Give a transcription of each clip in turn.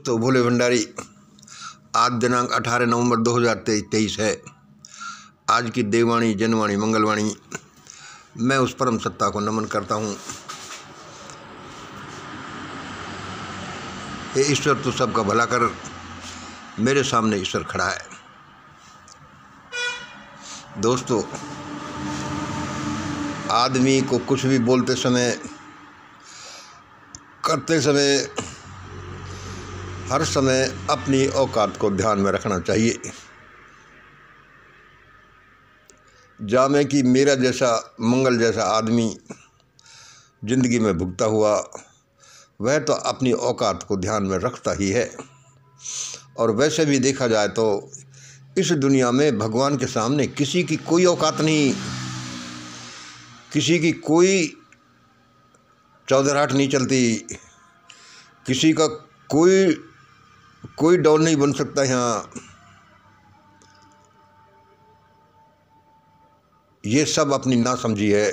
दोस्तों, भोले भंडारी। आज दिनांक 18 नवंबर 2023 है। आज की देववाणी, जनवाणी, मंगलवाणी मैं उस परम सत्ता को नमन करता हूँ। हे ईश्वर, तू सबका भला कर। मेरे सामने ईश्वर खड़ा है। दोस्तों, आदमी को कुछ भी बोलते समय, करते समय, हर समय अपनी औकात को ध्यान में रखना चाहिए। जामे कि मेरा जैसा मंगल जैसा आदमी जिंदगी में भुगता हुआ, वह तो अपनी औकात को ध्यान में रखता ही है। और वैसे भी देखा जाए तो इस दुनिया में भगवान के सामने किसी की कोई औकात नहीं, किसी की कोई चौधराहट नहीं चलती, किसी का कोई डॉन नहीं बन सकता यहाँ। ये सब अपनी नासमझी है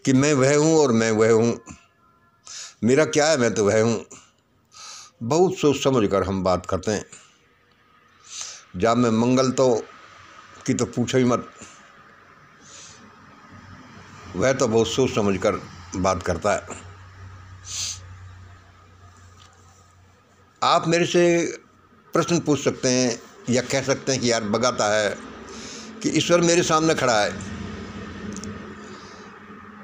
कि मैं वह हूँ और मैं वह हूँ, मेरा क्या है, मैं तो वह हूँ। बहुत सोच समझ कर हम बात करते हैं। जब मैं मंगल की तो पूछो ही मत, वह तो बहुत सोच समझ कर बात करता है। आप मेरे से प्रश्न पूछ सकते हैं या कह सकते हैं कि यार बगाता है कि ईश्वर मेरे सामने खड़ा है।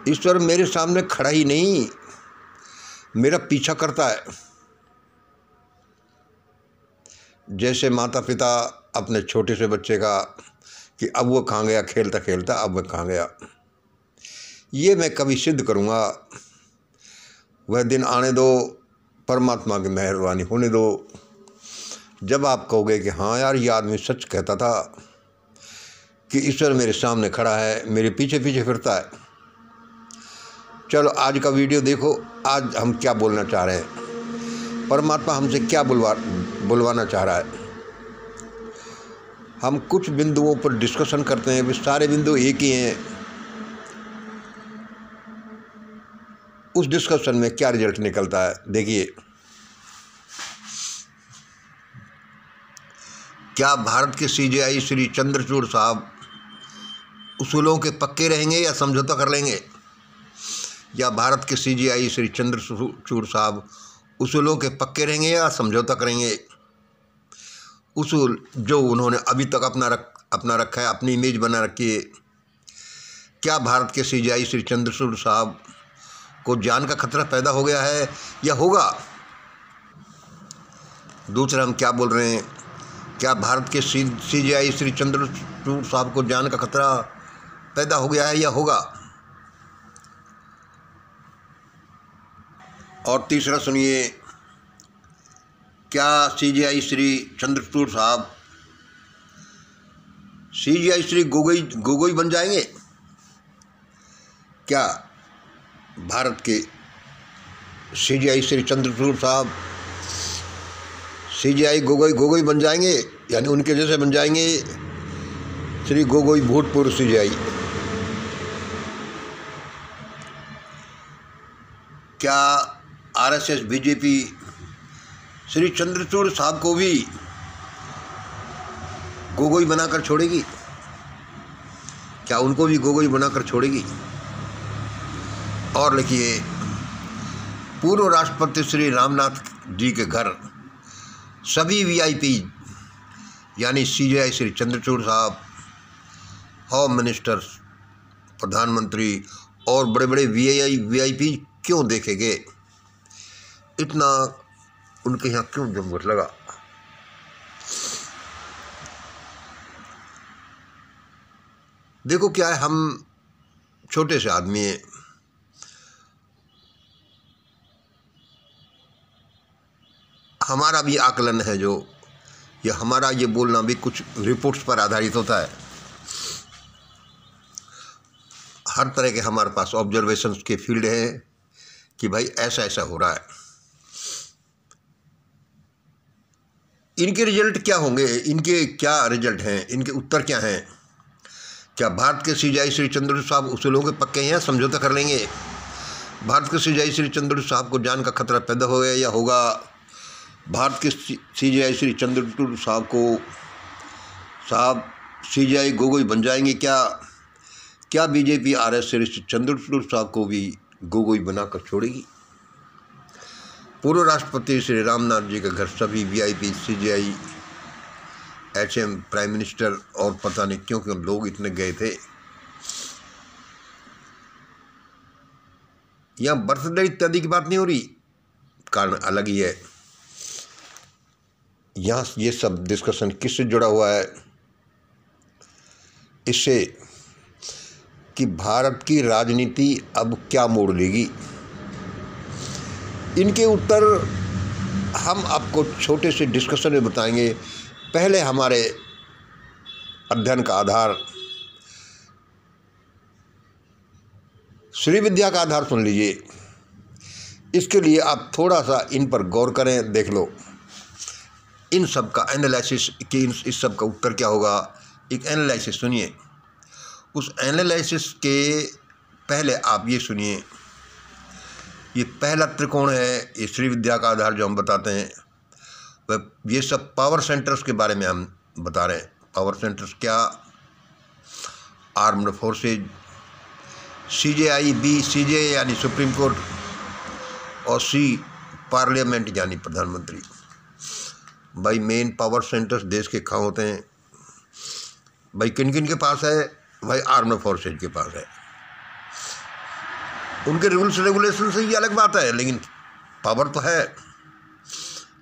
ईश्वर मेरे सामने खड़ा ही नहीं, मेरा पीछा करता है। जैसे माता पिता अपने छोटे से बच्चे का कि अब वो कहाँ गया, खेलता खेलता अब वह कहाँ गया। ये मैं कभी सिद्ध करूँगा। वह दिन आने दो, परमात्मा की मेहरबानी होने दो, जब आप कहोगे कि हाँ यार, ये आदमी सच कहता था कि ईश्वर मेरे सामने खड़ा है, मेरे पीछे पीछे फिरता है। चलो आज का वीडियो देखो। आज हम क्या बोलना चाह रहे हैं, परमात्मा हमसे क्या बुलवाना चाह रहा है। हम कुछ बिंदुओं पर डिस्कशन करते हैं, वे सारे बिंदु एक ही हैं। उस डिस्कशन में क्या रिजल्ट निकलता है, देखिए। क्या भारत के सीजेआई श्री चंद्रचूड़ साहब उसूलों के पक्के रहेंगे या समझौता कर लेंगे? या भारत के सीजेआई श्री चंद्रचूड़ साहब उसूलों के पक्के रहेंगे या समझौता करेंगे? उसूल जो उन्होंने अभी तक अपना रखा है, अपनी इमेज बना रखी है, क्या भारत के सीजेआई श्री चंद्रचूड़ साहब को जान का खतरा पैदा हो गया है या होगा? दूसरा, हम क्या बोल रहे हैं, क्या भारत के सीजेआई श्री चंद्रचूड़ साहब को जान का खतरा पैदा हो गया है या होगा? और तीसरा सुनिए, क्या सीजेआई श्री चंद्रचूड़ साहब सीजेआई श्री गोगोई बन जाएंगे? क्या भारत के सीजेआई श्री चंद्रचूड़ साहब सीजेआई गोगोई बन जाएंगे, यानी उनके जैसे बन जाएंगे? श्री गोगोई भूतपूर्व सीजेआई। क्या आरएसएस बीजेपी श्री चंद्रचूड़ साहब को भी गोगोई बनाकर छोड़ेगी? क्या उनको भी गोगोई बनाकर छोड़ेगी? और लिखिए, पूर्व राष्ट्रपति श्री रामनाथ जी के घर सभी वीआईपी यानी सीजेआई श्री चंद्रचूड़ साहब, होम मिनिस्टर, प्रधानमंत्री और बड़े बड़े वीआईपी क्यों देखे गए? इतना उनके यहाँ क्यों जमघट लगा? देखो क्या है, हम छोटे से आदमी हैं। हमारा भी आकलन है जो, या हमारा ये बोलना भी कुछ रिपोर्ट्स पर आधारित होता है। हर तरह के हमारे पास ऑब्जर्वेशंस के फील्ड हैं कि भाई ऐसा ऐसा हो रहा है। इनके रिजल्ट क्या होंगे, इनके क्या रिजल्ट हैं, इनके उत्तर क्या हैं? क्या भारत के सीजेआई श्री चंद्रचूड़ साहब उसूलों के पक्के हैं, समझौता कर लेंगे? भारत के सीजेआई श्री चंद्रचूड़ साहब को जान का खतरा पैदा हो गया या होगा? भारत के सीजेआई श्री चंद्रचूड़ साहब सीजेआई गोगोई बन जाएंगे क्या? क्या बीजेपी आरएस श्री चंद्रचूड़ साहब को भी गोगोई बनाकर छोड़ेगी? पूर्व राष्ट्रपति श्री रामनाथ जी के घर सभी VIP, CJI, HM, prime minister और पता नहीं क्यों क्यों लोग इतने गए थे। यहाँ बर्थडे इत्यादि की बात नहीं हो रही, कारण अलग ही है। यहाँ ये सब डिस्कशन किससे जुड़ा हुआ है? इससे कि भारत की राजनीति अब क्या मोड़ लेगी। इनके उत्तर हम आपको छोटे से डिस्कशन में बताएंगे। पहले हमारे अध्ययन का आधार श्री विद्या का आधार सुन लीजिए। इसके लिए आप थोड़ा सा इन पर गौर करें, देख लो इन सब का एनालिसिस कि इस सब का उत्तर क्या होगा। एक एनालिसिस सुनिए। उस एनालिसिस के पहले आप ये सुनिए, ये पहला त्रिकोण है, ये श्री विद्या का आधार जो हम बताते हैं वह ये सब पावर सेंटर्स के बारे में हम बता रहे हैं। पावर सेंटर्स क्या? आर्म्ड फोर्सेज, सीजेआई, बी सीजे यानी सुप्रीम कोर्ट, और सी पार्लियामेंट यानी प्रधानमंत्री। भाई मेन पावर सेंटर्स देश के कहाँ होते हैं? भाई किन किन के पास है? भाई आर्म्ड फोर्सेज के पास है। उनके रूल्स रेगुलेशन से ये अलग बात है, लेकिन पावर तो है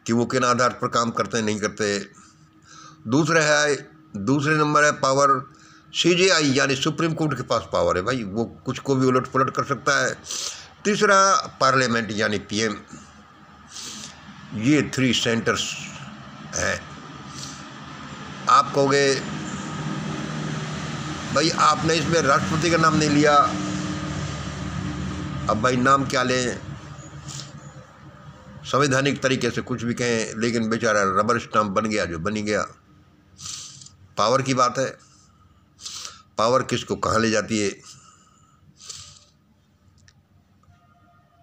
कि वो किन आधार पर काम करते हैं, नहीं करते। दूसरे नंबर है पावर सीजेआई यानी सुप्रीम कोर्ट के पास पावर है, भाई वो कुछ को भी उलट पुलट कर सकता है। तीसरा पार्लियामेंट यानी पीएम। ये 3 सेंटर्स हैं। आप कहोगे भाई आपने इसमें राष्ट्रपति का नाम नहीं लिया, अब भाई नाम क्या लें? संवैधानिक तरीके से कुछ भी कहें, लेकिन बेचारा रबर स्टाम्प बन गया जो बन ही गया। पावर की बात है, पावर किसको कहाँ ले जाती है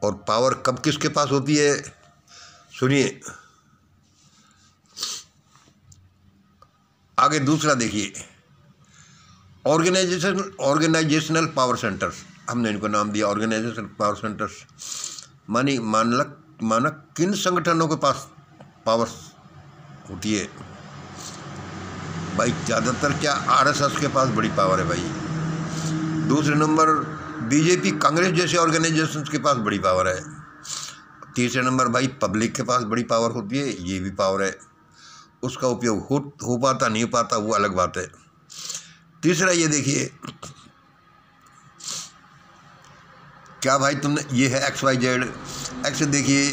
और पावर कब किसके पास होती है, सुनिए। आगे दूसरा देखिए, ऑर्गेनाइजेशनल पावर सेंटर्स। हमने इनको नाम दिया ऑर्गेनाइजेशनल पावर सेंटर्स। माना किन संगठनों के पास पावर होती है? भाई ज़्यादातर क्या आरएसएस के पास बड़ी पावर है भाई। दूसरे नंबर बीजेपी, कांग्रेस जैसे ऑर्गेनाइजेशंस के पास बड़ी पावर है। तीसरे नंबर भाई पब्लिक के पास बड़ी पावर होती है, ये भी पावर है। उसका उपयोग हो पाता नहीं हो पाता वो अलग बात है। तीसरा ये देखिए, क्या भाई तुमने, ये है XYZ। एक्स देखिए,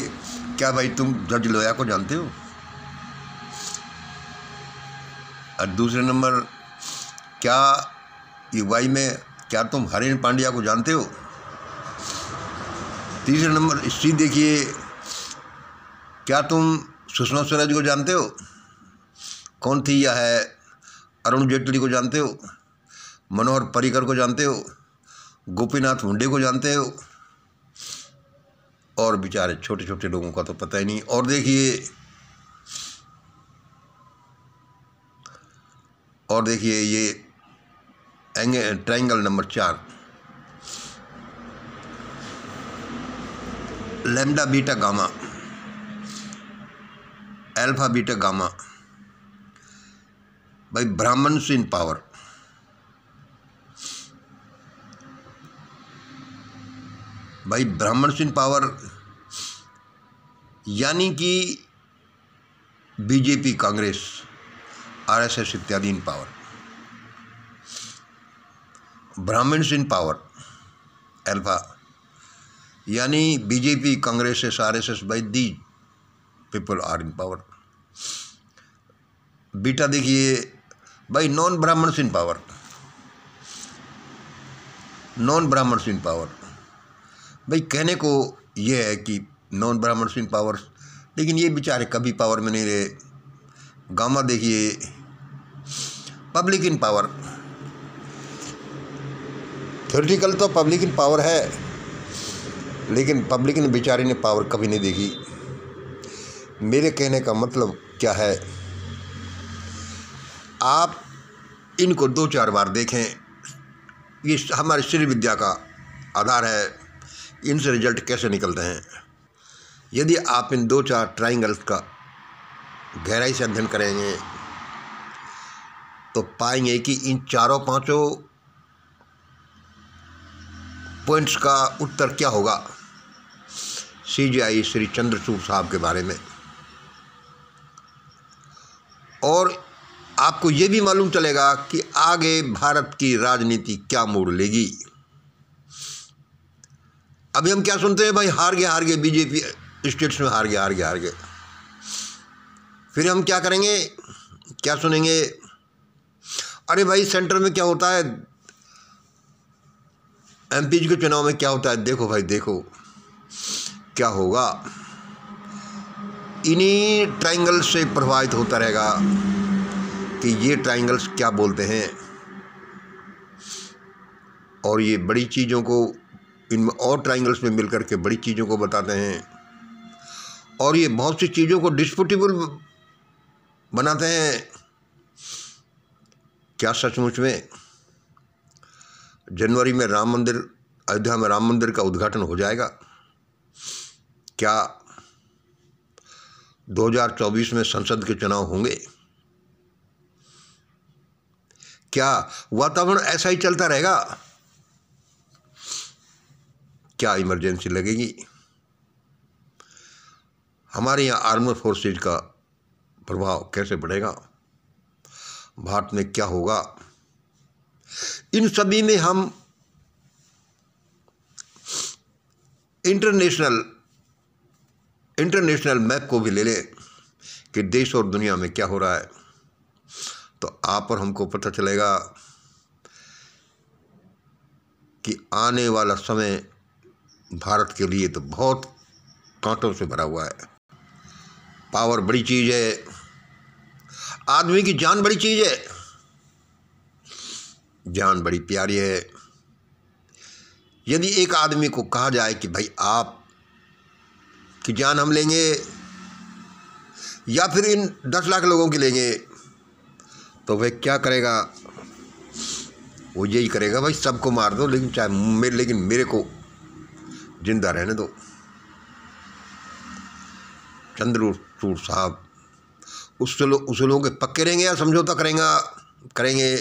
क्या भाई तुम जज लोया को जानते हो? और दूसरे नंबर क्या ये वाई में क्या तुम हरेन पांड्या को जानते हो? तीसरे नंबर सी देखिए, क्या तुम सुषमा स्वराज को जानते हो? कौन थी यह है? अरुण जेटली को जानते हो? मनोहर पर्रिकर को जानते हो? गोपीनाथ मुंडे को जानते हो? और बेचारे छोटे छोटे लोगों का तो पता ही नहीं। और देखिए ये triangle number 4, lambda beta gamma, alpha beta gamma. भाई ब्राह्मण्स इन पावर। भाई ब्राह्मण्स इन पावर यानी कि बीजेपी, कांग्रेस, आरएसएस इत्यादि in power. Brahmins in power alpha यानी बीजेपी, कांग्रेस, आरएसएस, भाई the people are in power. Beta देखिए भाई non Brahmins in power. Non Brahmins in power भाई कहने को ये है कि नॉन ब्राह्मण्स इन पावर, लेकिन ये बेचारे कभी पावर में नहीं रहे। गामा देखिए पब्लिक इन पावर। थ्योरेटिकल तो पब्लिक इन पावर है, लेकिन पब्लिक ने बेचारे ने पावर कभी नहीं देखी। मेरे कहने का मतलब क्या है, आप इनको 2-4 बार देखें। ये हमारी श्री विद्या का आधार है, इनसे रिजल्ट कैसे निकलते हैं। यदि आप इन 2-4 ट्राइंगल्स का गहराई से अध्ययन करेंगे तो पाएंगे कि इन 4-5 पॉइंट्स का उत्तर क्या होगा CGI श्री चंद्रचूड़ साहब के बारे में। और आपको ये भी मालूम चलेगा कि आगे भारत की राजनीति क्या मोड़ लेगी। अभी हम क्या सुनते हैं, भाई हार गए बीजेपी स्टेट्स में, हार गए। फिर हम क्या करेंगे, क्या सुनेंगे, अरे भाई सेंटर में क्या होता है, MP के चुनाव में क्या होता है, देखो भाई देखो क्या होगा। इन्हीं ट्रायंगल से प्रभावित होता रहेगा कि ये ट्रायंगल्स क्या बोलते हैं, और ये बड़ी चीज़ों को इनमें और ट्रायंगल्स में मिलकर के बड़ी चीज़ों को बताते हैं, और ये बहुत सी चीज़ों को डिस्प्यूटेबल बनाते हैं। क्या सचमुच में जनवरी में अयोध्या में राम मंदिर का उद्घाटन हो जाएगा? क्या 2024 में संसद के चुनाव होंगे? क्या वातावरण ऐसा ही चलता रहेगा? क्या इमरजेंसी लगेगी? हमारे यहाँ आर्मड फोर्सेज का प्रभाव कैसे बढ़ेगा? भारत में क्या होगा? इन सभी में हम इंटरनेशनल मैप को भी ले लें कि देश और दुनिया में क्या हो रहा है, तो आप और हमको पता चलेगा कि आने वाला समय भारत के लिए तो बहुत कांटों से भरा हुआ है। पावर बड़ी चीज़ है, आदमी की जान बड़ी चीज़ है, जान बड़ी प्यारी है। यदि एक आदमी को कहा जाए कि भाई आप की जान हम लेंगे या फिर इन 10 लाख लोगों की लेंगे, तो वह क्या करेगा? वो यही करेगा, भाई सबको मार दो, लेकिन मेरे को जिंदा रहने दो। चंद्रचूड़ साहब उसूलों के पक्के रहेंगे या समझौता करेंगे?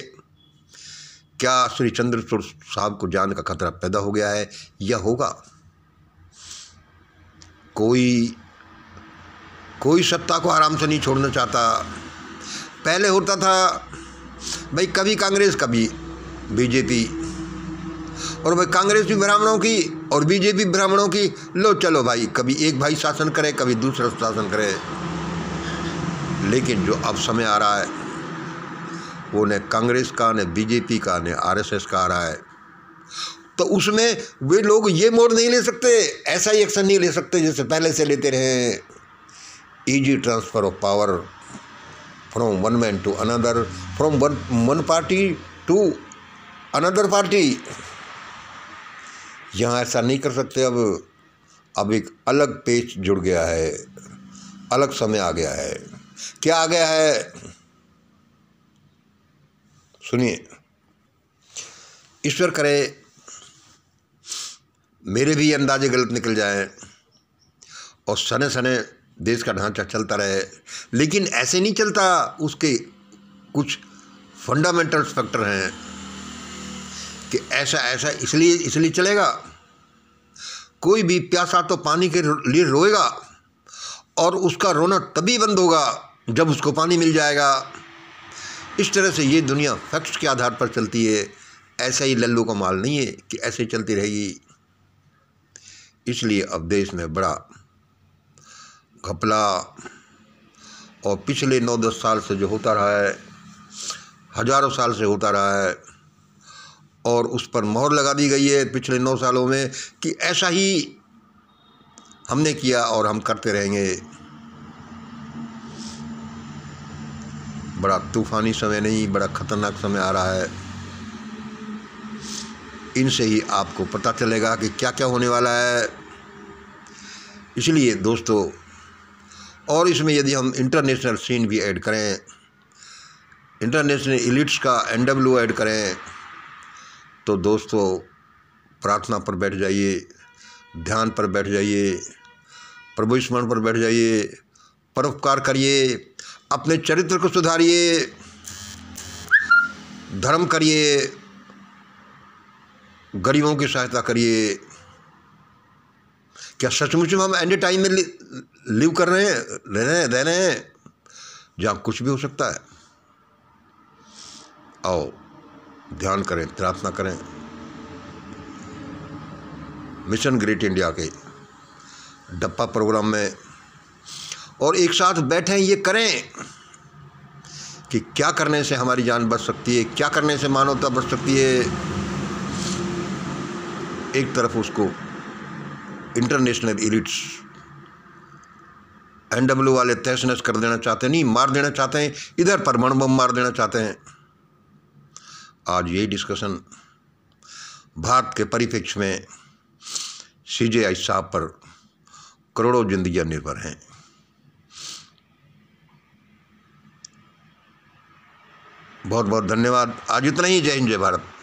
क्या श्री चंद्रचूड़ साहब को जान का खतरा पैदा हो गया है या होगा? कोई सत्ता को आराम से नहीं छोड़ना चाहता। पहले होता था भाई कभी कांग्रेस कभी बीजेपी, और भाई कांग्रेस भी ब्राह्मणों की और बीजेपी ब्राह्मणों की, लो चलो भाई, कभी एक भाई शासन करे कभी दूसरा शासन करे। लेकिन जो अब समय आ रहा है वो न कांग्रेस का, न बीजेपी का, न RSS का आ रहा है, तो उसमें वे लोग ये मोड़ नहीं ले सकते, ऐसा ही एक्शन नहीं ले सकते जैसे पहले से लेते रहे। Easy transfer of power from one man to another, from one party to another party. यहाँ ऐसा नहीं कर सकते। अब एक अलग पेच जुड़ गया है, अलग समय आ गया है। क्या आ गया है? सुनिए, ईश्वर करे मेरे भी अंदाजे गलत निकल जाए और सने सने देश का ढांचा चलता रहे, लेकिन ऐसे नहीं चलता। उसके कुछ फंडामेंटल फैक्टर हैं कि ऐसा इसलिए चलेगा। कोई भी प्यासा तो पानी के लिए रोएगा और उसका रोना तभी बंद होगा जब उसको पानी मिल जाएगा। इस तरह से ये दुनिया फैक्ट्स के आधार पर चलती है। ऐसा ही लल्लू का माल नहीं है कि ऐसे चलती रहेगी। इसलिए अब देश में बड़ा घपला, और पिछले 9-10 साल से जो होता रहा है, हजारों साल से होता रहा है, और उस पर मोहर लगा दी गई है पिछले 9 सालों में कि ऐसा ही हमने किया और हम करते रहेंगे। बड़ा तूफ़ानी समय नहीं, बड़ा ख़तरनाक समय आ रहा है। इनसे ही आपको पता चलेगा कि क्या क्या होने वाला है। इसलिए दोस्तों, और इसमें यदि हम इंटरनेशनल सीन भी ऐड करें, इंटरनेशनल एलिट्स का NW ऐड करें, तो दोस्तों प्रार्थना पर बैठ जाइए, ध्यान पर बैठ जाइए, प्रभु स्मरण पर बैठ जाइए, परोपकार करिए, अपने चरित्र को सुधारिए, धर्म करिए, गरीबों की सहायता करिए। क्या सचमुच में हम एंड टाइम में लिव कर रहे हैं, रह रहे हैं, जहाँ कुछ भी हो सकता है? आओ ध्यान करें, प्रार्थना करें, मिशन ग्रेट इंडिया के डप्पा प्रोग्राम में, और एक साथ बैठें, ये करें कि क्या करने से हमारी जान बच सकती है, क्या करने से मानवता बच सकती है। एक तरफ उसको इंटरनेशनल एलिट्स NW वाले तहस नहस कर देना चाहते हैं, नहीं मार देना चाहते हैं, इधर परमाणु बम मार देना चाहते हैं। आज यही डिस्कशन भारत के परिप्रेक्ष्य में CJI साहब पर करोड़ों जिंदगियां निर्भर हैं। बहुत बहुत धन्यवाद। आज इतना ही। जय हिंद, जय भारत।